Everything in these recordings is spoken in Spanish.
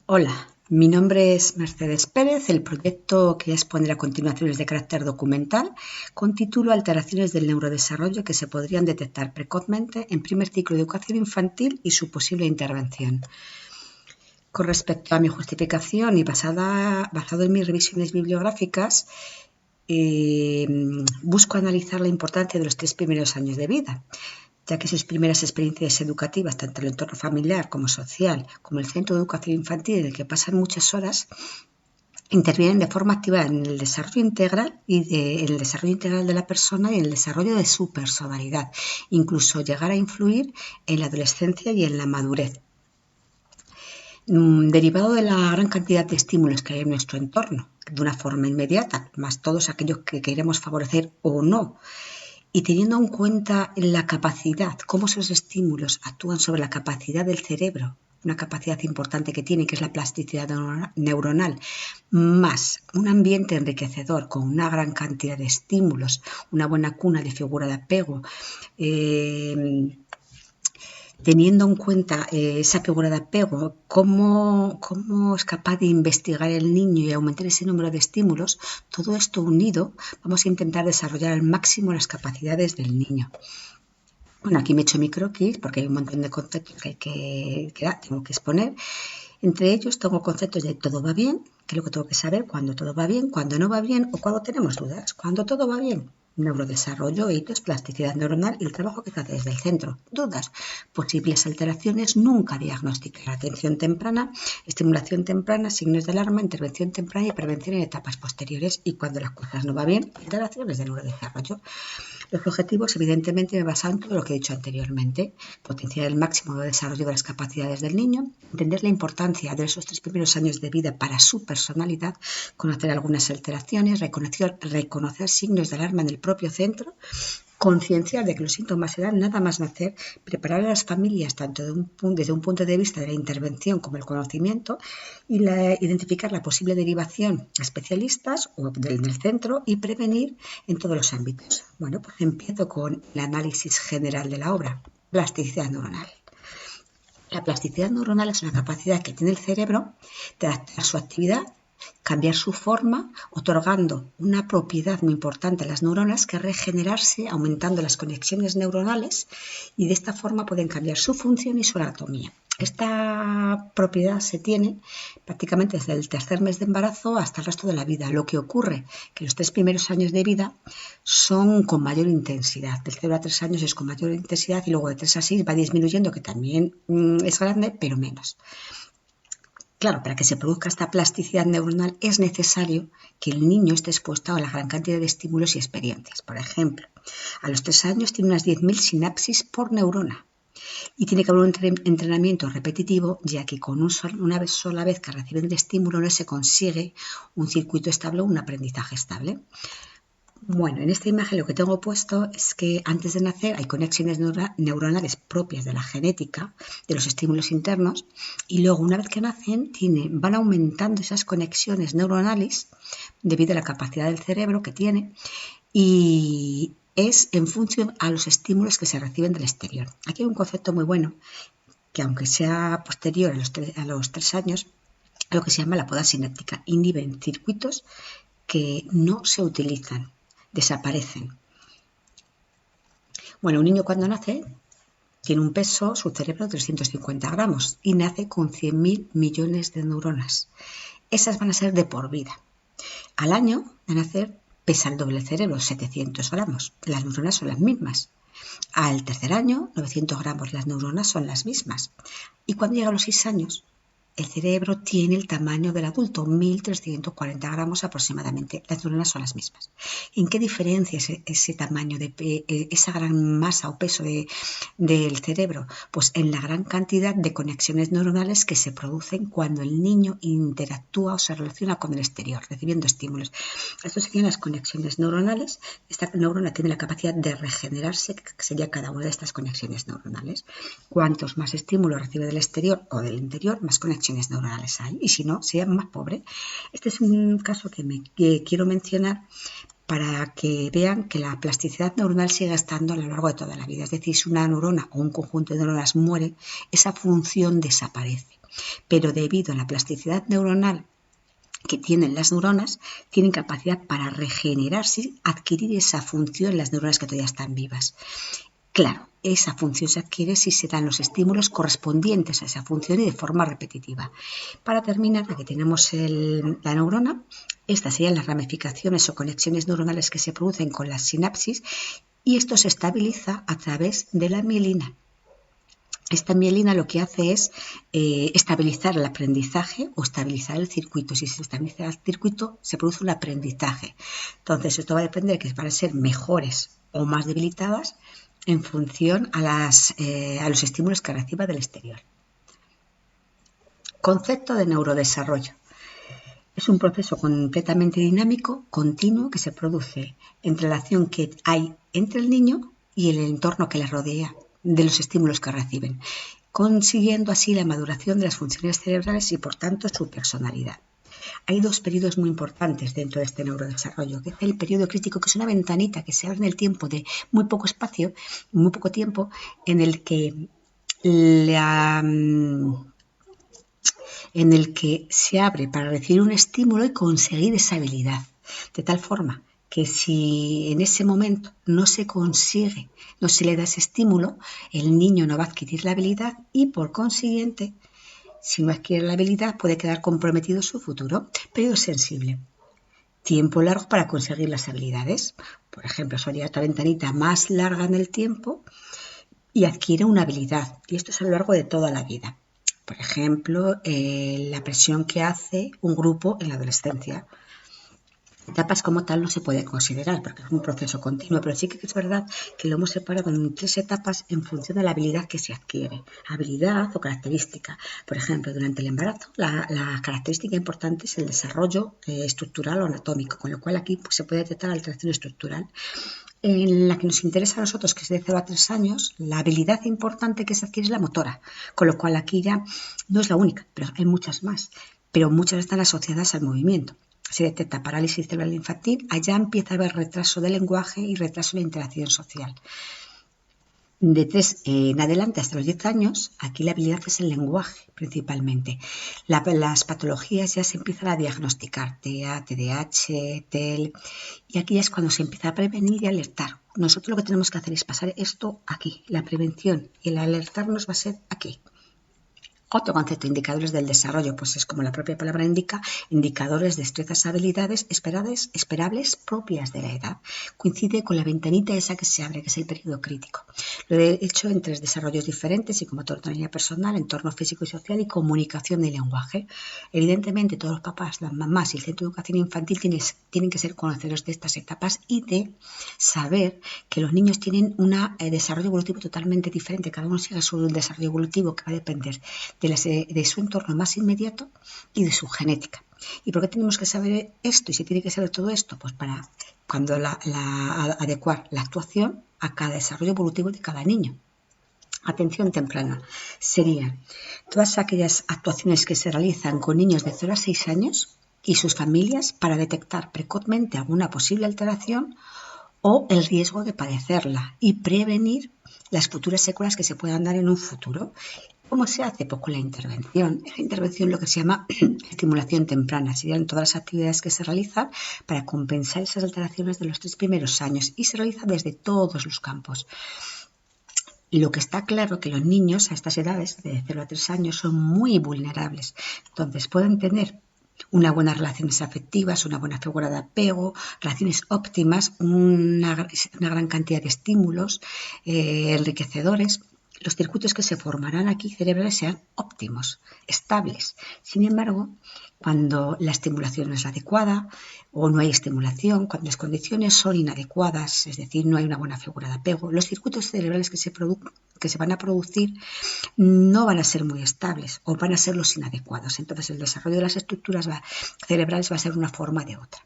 Hola, mi nombre es Mercedes Pérez. El proyecto que voy a exponer a continuación es de carácter documental con título Alteraciones del neurodesarrollo que se podrían detectar precozmente en primer ciclo de educación infantil y su posible intervención. Con respecto a mi justificación y basado en mis revisiones bibliográficas, busco analizar la importancia de los 3 primeros años de vida, ya que sus primeras experiencias educativas, tanto en el entorno familiar como social, como el centro de educación infantil en el que pasan muchas horas, intervienen de forma activa en el desarrollo integral en el desarrollo integral de la persona y en el desarrollo de su personalidad, incluso llegar a influir en la adolescencia y en la madurez. Derivado de la gran cantidad de estímulos que hay en nuestro entorno, de una forma inmediata, más todos aquellos que queremos favorecer o no, y teniendo en cuenta la capacidad, cómo esos estímulos actúan sobre la capacidad del cerebro, una capacidad importante que tiene, que es la plasticidad neuronal, más un ambiente enriquecedor con una gran cantidad de estímulos, una buena cuna de figura de apego, teniendo en cuenta esa figura de apego, cómo es capaz de investigar el niño y aumentar ese número de estímulos, todo esto unido, vamos a intentar desarrollar al máximo las capacidades del niño. Bueno, aquí me he hecho mi croquis porque hay un montón de conceptos que tengo que exponer. Entre ellos tengo conceptos de todo va bien, que es lo que tengo que saber, cuando todo va bien, cuando no va bien o cuando tenemos dudas. Cuando todo va bien, neurodesarrollo, hitos, plasticidad neuronal y el trabajo que se hace desde el centro. Dudas, posibles alteraciones, nunca diagnosticar. Atención temprana, estimulación temprana, signos de alarma, intervención temprana y prevención en etapas posteriores. Y cuando las cosas no van bien, alteraciones de neurodesarrollo. Los objetivos, evidentemente, me basan en todo lo que he dicho anteriormente. Potenciar el máximo de desarrollo de las capacidades del niño, entender la importancia de esos 3 primeros años de vida para su personalidad, conocer algunas alteraciones, reconocer signos de alarma en el propio centro, concienciar de que los síntomas se dan nada más nacer, preparar a las familias tanto desde un punto de vista de la intervención como el conocimiento y identificar la posible derivación a especialistas o del centro y prevenir en todos los ámbitos. Bueno, pues empiezo con el análisis general de la obra, plasticidad neuronal. La plasticidad neuronal es una capacidad que tiene el cerebro de adaptar su actividad, cambiar su forma, otorgando una propiedad muy importante a las neuronas que es regenerarse, aumentando las conexiones neuronales y de esta forma pueden cambiar su función y su anatomía. Esta propiedad se tiene prácticamente desde el tercer mes de embarazo hasta el resto de la vida. Lo que ocurre que los 3 primeros años de vida son con mayor intensidad. Del 0 a 3 años es con mayor intensidad y luego de 3 a 6 va disminuyendo, que también es grande, pero menos. Claro, para que se produzca esta plasticidad neuronal es necesario que el niño esté expuesto a la gran cantidad de estímulos y experiencias. Por ejemplo, a los 3 años tiene unas 10.000 sinapsis por neurona y tiene que haber un entrenamiento repetitivo, ya que con una sola vez que reciben el estímulo no se consigue un circuito estable o un aprendizaje estable. Bueno, en esta imagen lo que tengo puesto es que antes de nacer hay conexiones neuronales propias de la genética, de los estímulos internos, y luego una vez que nacen van aumentando esas conexiones neuronales debido a la capacidad del cerebro que tiene y es en función a los estímulos que se reciben del exterior. Aquí hay un concepto muy bueno que aunque sea posterior a los 3 años, lo que se llama la poda sináptica. Inhiben circuitos que no se utilizan, desaparecen. Bueno, un niño cuando nace tiene un peso, su cerebro, de 350 gramos y nace con 100.000 millones de neuronas. Esas van a ser de por vida. Al año de nacer pesa el doble el cerebro, 700 gramos. Las neuronas son las mismas. Al tercer año, 900 gramos, las neuronas son las mismas. Y cuando llega a los 6 años, el cerebro tiene el tamaño del adulto, 1.340 gramos aproximadamente. Las neuronas son las mismas. ¿En qué diferencia ese tamaño, esa gran masa o peso del cerebro? Pues en la gran cantidad de conexiones neuronales que se producen cuando el niño interactúa o se relaciona con el exterior, recibiendo estímulos. Estas serían las conexiones neuronales. Esta neurona tiene la capacidad de regenerarse, que sería cada una de estas conexiones neuronales. Cuantos más estímulos recibe del exterior o del interior, más conexiones neuronales hay, y si no, sea más pobre. Este es un caso que quiero mencionar para que vean que la plasticidad neuronal sigue estando a lo largo de toda la vida. Es decir, si una neurona o un conjunto de neuronas muere, esa función desaparece. pero debido a la plasticidad neuronal que tienen las neuronas, tienen capacidad para regenerarse, adquirir esa función en las neuronas que todavía están vivas. Claro, esa función se adquiere si se dan los estímulos correspondientes a esa función y de forma repetitiva. Para terminar, aquí tenemos la neurona. Estas serían las ramificaciones o conexiones neuronales que se producen con las sinapsis y esto se estabiliza a través de la mielina. Esta mielina lo que hace es estabilizar el aprendizaje o estabilizar el circuito. Si se estabiliza el circuito, se produce un aprendizaje. Entonces, esto va a depender de que van a ser mejores o más debilitadas en función a los estímulos que reciba del exterior. Concepto de neurodesarrollo. Es un proceso completamente dinámico, continuo, que se produce en relación que hay entre el niño y el entorno que le rodea, de los estímulos que reciben, consiguiendo así la maduración de las funciones cerebrales y por tanto su personalidad. Hay dos periodos muy importantes dentro de este neurodesarrollo, que es el periodo crítico, que es una ventanita que se abre en el tiempo de muy poco espacio, muy poco tiempo, en el que se abre para recibir un estímulo y conseguir esa habilidad, de tal forma que si en ese momento no se consigue, no se le da ese estímulo, el niño no va a adquirir la habilidad y por consiguiente, si no adquiere la habilidad, puede quedar comprometido su futuro. Periodo sensible. Tiempo largo para conseguir las habilidades. Por ejemplo, sería otra ventanita más larga en el tiempo y adquiere una habilidad. Y esto es a lo largo de toda la vida. Por ejemplo, la presión que hace un grupo en la adolescencia. Etapas como tal no se puede considerar porque es un proceso continuo, pero sí que es verdad que lo hemos separado en 3 etapas en función de la habilidad que se adquiere, habilidad o característica. Por ejemplo, durante el embarazo la característica importante es el desarrollo estructural o anatómico, con lo cual aquí pues, se puede detectar alteración estructural. En la que nos interesa a nosotros, que es de 0 a 3 años, la habilidad importante que se adquiere es la motora, con lo cual aquí ya no es la única, pero hay muchas más, pero muchas están asociadas al movimiento. Se detecta parálisis cerebral infantil, allá empieza a haber retraso del lenguaje y retraso de la interacción social. De 3 en adelante hasta los 10 años, aquí la habilidad es el lenguaje principalmente. Las patologías ya se empiezan a diagnosticar, TEA, TDAH, TEL, y aquí ya es cuando se empieza a prevenir y alertar. Nosotros lo que tenemos que hacer es pasar esto aquí, la prevención, y el alertarnos va a ser aquí. Otro concepto, indicadores del desarrollo, pues es como la propia palabra indica, indicadores, destrezas, habilidades esperables propias de la edad. Coincide con la ventanita esa que se abre, que es el periodo crítico. Lo he hecho en 3 desarrollos diferentes, psicomotor-autonomía personal, entorno físico y social y comunicación y lenguaje. Evidentemente, todos los papás, las mamás y el centro de educación infantil tienen que ser conocedores de estas etapas y de saber que los niños tienen un desarrollo evolutivo totalmente diferente. Cada uno sigue su desarrollo evolutivo que va a depender de su entorno más inmediato y de su genética. ¿Y por qué tenemos que saber esto? ¿Y se tiene que saber todo esto? Pues para cuando adecuar la actuación a cada desarrollo evolutivo de cada niño. Atención temprana serían todas aquellas actuaciones que se realizan con niños de 0 a 6 años y sus familias para detectar precozmente alguna posible alteración o el riesgo de padecerla y prevenir las futuras secuelas que se puedan dar en un futuro. ¿Cómo se hace? Pues con la intervención. En la intervención lo que se llama estimulación temprana. Serían todas las actividades que se realizan para compensar esas alteraciones de los 3 primeros años y se realiza desde todos los campos. Y lo que está claro que los niños a estas edades, de 0 a 3 años, son muy vulnerables. Entonces pueden tener unas buenas relaciones afectivas, una buena figura de apego, relaciones óptimas, una gran cantidad de estímulos enriquecedores. Los circuitos que se formarán aquí cerebrales sean óptimos, estables. Sin embargo, cuando la estimulación no es adecuada o no hay estimulación, cuando las condiciones son inadecuadas, es decir, no hay una buena figura de apego, los circuitos cerebrales que se van a producir no van a ser muy estables o van a ser los inadecuados. Entonces, el desarrollo de las estructuras cerebrales va a ser una forma de otra.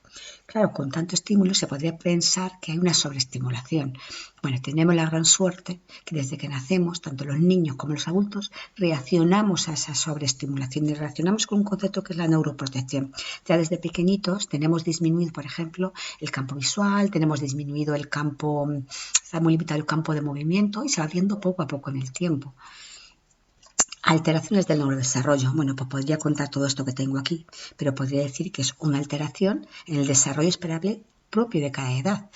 Claro, con tanto estímulo se podría pensar que hay una sobreestimulación. Bueno, tenemos la gran suerte que desde que nacemos, tanto los niños como los adultos, reaccionamos a esa sobreestimulación y reaccionamos con un concepto que es la neuroprotección. Ya desde pequeñitos tenemos disminuido, por ejemplo, el campo visual, tenemos disminuido el campo, está muy limitado el campo de movimiento y se va viendo poco a poco en el tiempo. Alteraciones del neurodesarrollo. Bueno, pues podría contar todo esto que tengo aquí, pero podría decir que es una alteración en el desarrollo esperable propio de cada edad.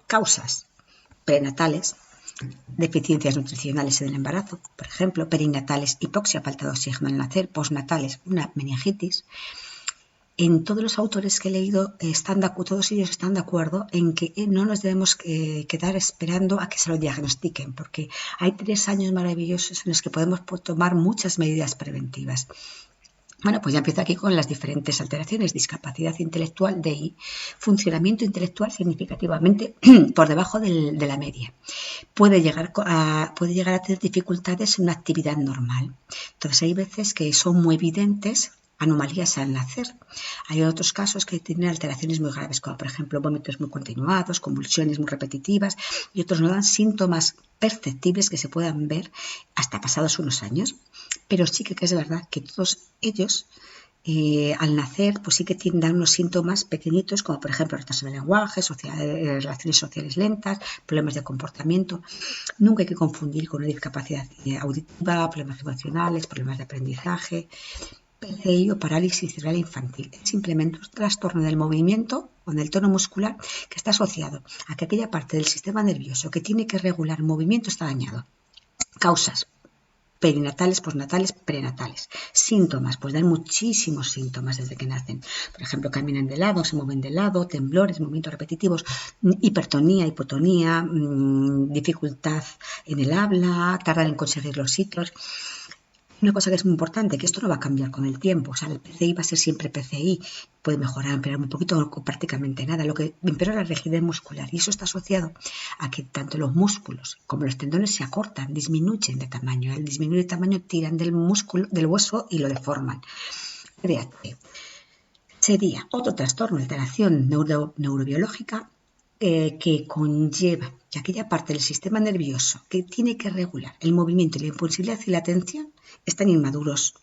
Causas prenatales, deficiencias nutricionales en el embarazo, por ejemplo, perinatales, hipoxia, falta de oxígeno al nacer, postnatales, una meningitis. En todos los autores que he leído, todos ellos están de acuerdo en que no nos debemos quedar esperando a que se lo diagnostiquen, porque hay 3 años maravillosos en los que podemos tomar muchas medidas preventivas. Bueno, pues ya empiezo aquí con las diferentes alteraciones. Discapacidad intelectual, DI, funcionamiento intelectual significativamente por debajo de la media. Puede llegar a tener dificultades en una actividad normal. Entonces hay veces que son muy evidentes anomalías al nacer. Hay otros casos que tienen alteraciones muy graves, como por ejemplo vómitos muy continuados, convulsiones muy repetitivas, y otros no dan síntomas perceptibles que se puedan ver hasta pasados unos años. Pero sí que es verdad que todos ellos al nacer pues sí que dan unos síntomas pequeñitos, como por ejemplo retraso del lenguaje, relaciones sociales lentas, problemas de comportamiento. Nunca hay que confundir con una discapacidad auditiva, problemas emocionales, problemas de aprendizaje, PCI o parálisis cerebral infantil. Es simplemente un trastorno del movimiento o del tono muscular que está asociado a que aquella parte del sistema nervioso que tiene que regular el movimiento está dañado. Causas: perinatales, postnatales, prenatales. Síntomas, pues dan muchísimos síntomas desde que nacen. Por ejemplo, caminan de lado, se mueven de lado, temblores, movimientos repetitivos, hipertonía, hipotonía, dificultad en el habla, tardan en conseguir los hitos. Una cosa que es muy importante, que esto no va a cambiar con el tiempo. O sea, el PCI va a ser siempre PCI. Puede mejorar, empeorar un poquito o prácticamente nada. Lo que empeora es la rigidez muscular. Y eso está asociado a que tanto los músculos como los tendones se acortan, disminuyen de tamaño. Al disminuir de tamaño tiran del músculo, del hueso y lo deforman. TDAH sería otro trastorno, alteración neurobiológica que conlleva que aquella parte del sistema nervioso que tiene que regular el movimiento y la impulsividad y la atención están inmaduros.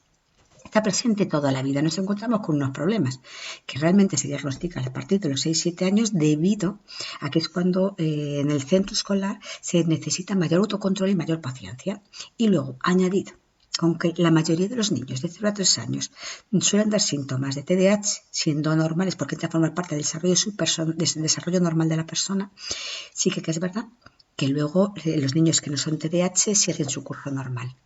Está presente toda la vida. Nos encontramos con unos problemas que realmente se diagnostican a partir de los 6-7 años debido a que es cuando en el centro escolar se necesita mayor autocontrol y mayor paciencia. Y luego, añadido, aunque la mayoría de los niños de 0 a 3 años suelen dar síntomas de TDAH, siendo normales porque entra a formar parte del desarrollo normal de la persona, sí que es verdad que luego los niños que no son TDAH siguen su curso normal.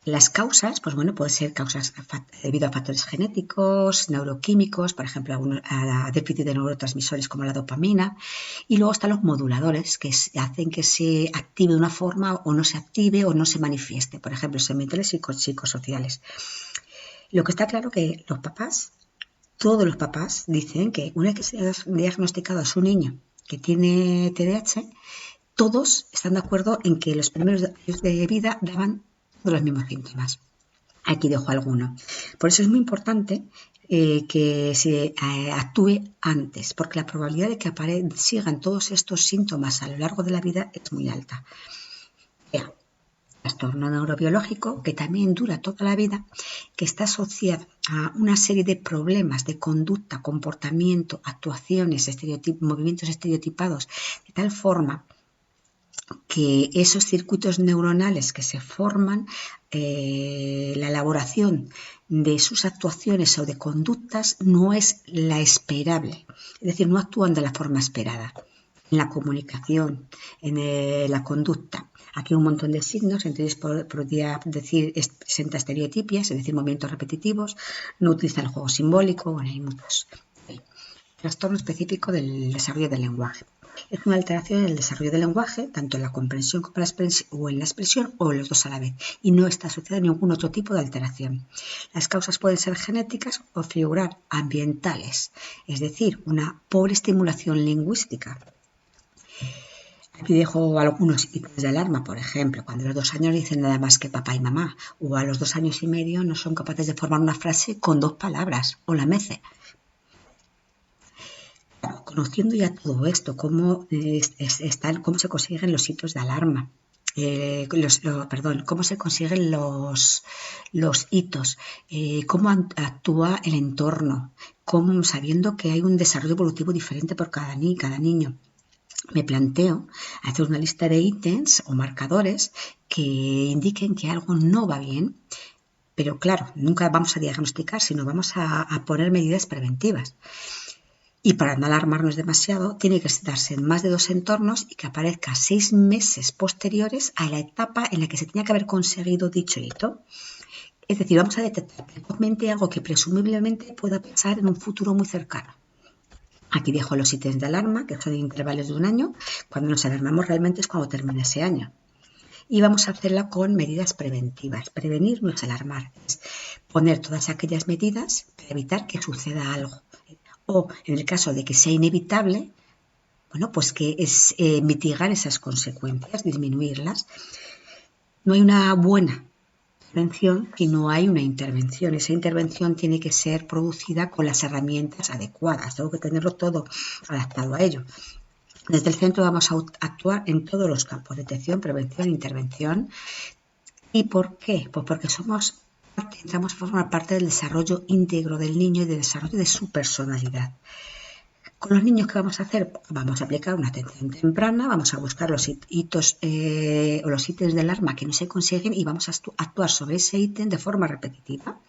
Las causas, pues bueno, pueden ser causas debido a factores genéticos, neuroquímicos, por ejemplo, a déficit de neurotransmisores como la dopamina, y luego están los moduladores que hacen que se active de una forma o no se active o no se manifieste, por ejemplo, sementales y psicosociales. Lo que está claro que los papás, todos los papás dicen que una vez que se ha diagnosticado a su niño que tiene TDAH, todos están de acuerdo en que los primeros años de vida daban los mismos síntomas. Aquí dejo alguno. Por eso es muy importante que se actúe antes, porque la probabilidad de que sigan todos estos síntomas a lo largo de la vida es muy alta. Trastorno neurobiológico que también dura toda la vida, que está asociado a una serie de problemas de conducta, comportamiento, actuaciones, movimientos estereotipados, de tal forma que esos circuitos neuronales que se forman, la elaboración de sus actuaciones o de conductas no es la esperable, es decir, no actúan de la forma esperada en la comunicación, en la conducta. Aquí un montón de signos, entonces podría decir presenta estereotipias, es decir, movimientos repetitivos, no utiliza el juego simbólico, bueno, hay muchos. Trastorno específico del desarrollo del lenguaje. Es una alteración en el desarrollo del lenguaje, tanto en la comprensión como en la expresión o los dos a la vez, y no está asociada a ningún otro tipo de alteración. Las causas pueden ser genéticas o figurar ambientales, es decir, una pobre estimulación lingüística. Aquí dejo algunos hitos de alarma, por ejemplo, cuando a los 2 años dicen nada más que papá y mamá, o a los 2 años y medio no son capaces de formar una frase con 2 palabras, o la mece. Conociendo ya todo esto, cómo se consiguen los hitos de alarma, cómo se consiguen los hitos, cómo actúa el entorno, sabiendo que hay un desarrollo evolutivo diferente por cada niño. me planteo hacer una lista de ítems o marcadores que indiquen que algo no va bien, pero claro, nunca vamos a diagnosticar, sino vamos a poner medidas preventivas. Y para no alarmarnos demasiado, tiene que darse en más de 2 entornos y que aparezca 6 meses posteriores a la etapa en la que se tenía que haber conseguido dicho hito. Es decir, vamos a detectar precozmente algo que presumiblemente pueda pasar en un futuro muy cercano. Aquí dejo los ítems de alarma, que son intervalos de un año. Cuando nos alarmamos realmente es cuando termina ese año. Y vamos a hacerla con medidas preventivas. Prevenir no es alarmar, es poner todas aquellas medidas para evitar que suceda algo. O en el caso de que sea inevitable, bueno, pues que es mitigar esas consecuencias, disminuirlas. No hay una buena prevención si no hay una intervención. Esa intervención tiene que ser producida con las herramientas adecuadas. Tengo que tenerlo todo adaptado a ello. Desde el centro vamos a actuar en todos los campos: detección, prevención, intervención. ¿Y por qué? Pues porque entramos a formar parte del desarrollo íntegro del niño y del desarrollo de su personalidad. Con los niños, ¿qué vamos a hacer? Vamos a aplicar una atención temprana, vamos a buscar los hitos o los ítems del alarma que no se consiguen y vamos a actuar sobre ese ítem de forma repetitiva.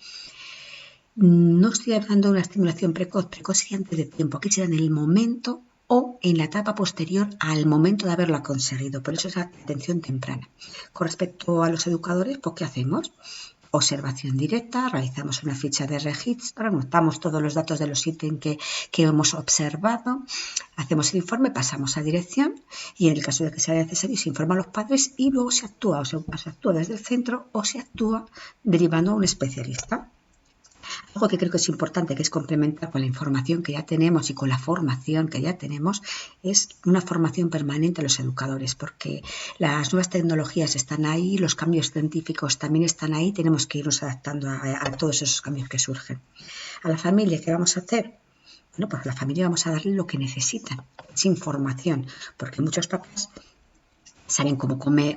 No estoy hablando de una estimulación precoz y antes de tiempo. Aquí será en el momento o en la etapa posterior al momento de haberlo conseguido. Por eso es atención temprana. Con respecto a los educadores, pues ¿qué hacemos? Observación directa, realizamos una ficha de registro, anotamos todos los datos de los ítems que hemos observado, hacemos el informe, pasamos a dirección y en el caso de que sea necesario se informa a los padres y luego se actúa, se actúa desde el centro o se actúa derivando a un especialista. Algo que creo que es importante, que es complementar con la información que ya tenemos y con la formación que ya tenemos, es una formación permanente a los educadores, porque las nuevas tecnologías están ahí, los cambios científicos también están ahí, tenemos que irnos adaptando a todos esos cambios que surgen. A la familia, ¿qué vamos a hacer? Bueno, pues a la familia vamos a darle lo que necesitan, es información, porque muchos papás saben cómo comer,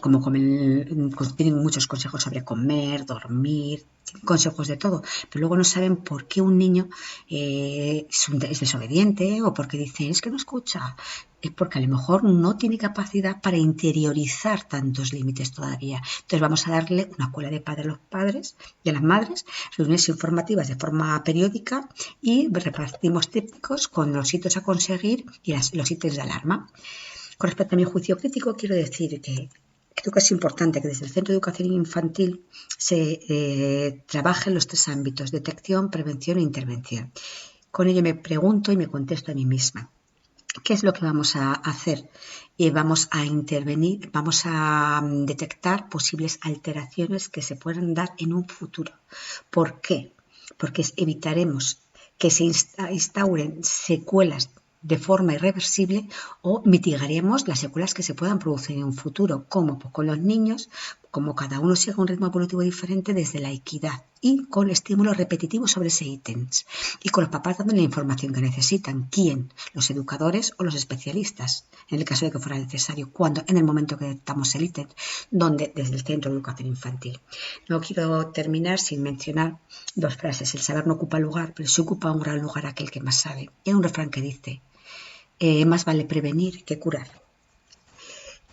tienen muchos consejos sobre comer, dormir, consejos de todo, pero luego no saben por qué un niño es desobediente o porque dicen es que no escucha. Es porque a lo mejor no tiene capacidad para interiorizar tantos límites todavía. Entonces vamos a darle una escuela de padres a los padres y a las madres, reuniones informativas de forma periódica y repartimos típicos con los hitos a conseguir y los ítems de alarma. Con respecto a mi juicio crítico, quiero decir que creo que es importante que desde el Centro de Educación Infantil se trabaje en los 3 ámbitos: detección, prevención e intervención. Con ello me pregunto y me contesto a mí misma: ¿qué es lo que vamos a hacer? Vamos a intervenir, vamos a detectar posibles alteraciones que se puedan dar en un futuro. ¿Por qué? Porque evitaremos que se instauren secuelas de forma irreversible o mitigaremos las secuelas que se puedan producir en un futuro. ¿Cómo? Pues con los niños, como cada uno sigue un ritmo evolutivo diferente, desde la equidad y con estímulos repetitivos sobre ese ítems. Y con los papás dando la información que necesitan. ¿Quién? Los educadores o los especialistas, en el caso de que fuera necesario. ¿Cuándo? En el momento que detectamos el ítem, donde desde el Centro de Educación Infantil. No quiero terminar sin mencionar 2 frases. El saber no ocupa lugar, pero sí ocupa un gran lugar aquel que más sabe. Y hay un refrán que dice: más vale prevenir que curar.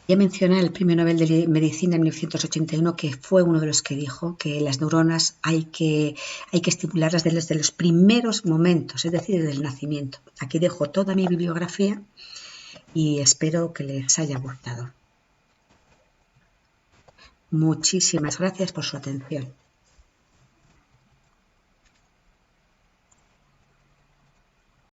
Ya mencioné el Premio Nobel de Medicina en 1981, que fue uno de los que dijo que las neuronas hay que estimularlas desde los primeros momentos, es decir, desde el nacimiento. Aquí dejo toda mi bibliografía y espero que les haya gustado. Muchísimas gracias por su atención.